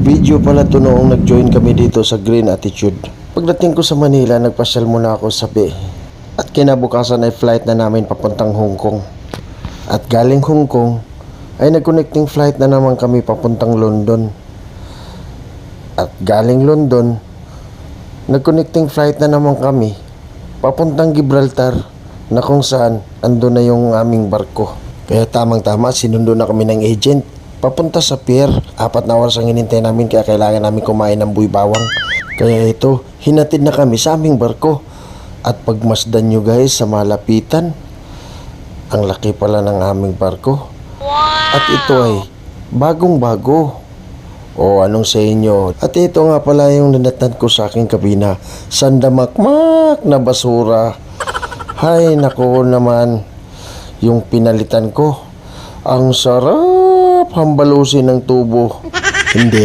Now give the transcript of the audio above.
Video pala to noong nag-join kami dito sa Green Attitude. Pagdating ko sa Manila, nagpasyal muna ako sa Bay. At kinabukasan ay flight na namin papuntang Hong Kong. At galing Hong Kong ay nag-connecting flight na naman kami papuntang London. At galing London, nag-connecting flight na naman kami papuntang Gibraltar, na kung saan ando na yung aming barko. Kaya tamang-tama, sinundo na kami ng agent papunta sa pier. 4 na oras ang hinintay namin, kaya kailangan namin kumain ng buy bawang. Kaya ito, hinatid na kami sa aming barko. At pagmasdan nyo guys sa malapitan, ang laki pala ng aming barko. At ito ay bagong-bago. O anong sa inyo? At ito nga pala yung nanatnan ko sa aking kabina. Sandamakmak na basura. Hay nako naman, yung pinalitan ko, ang sarap hambalusin ng tubo. Hindi.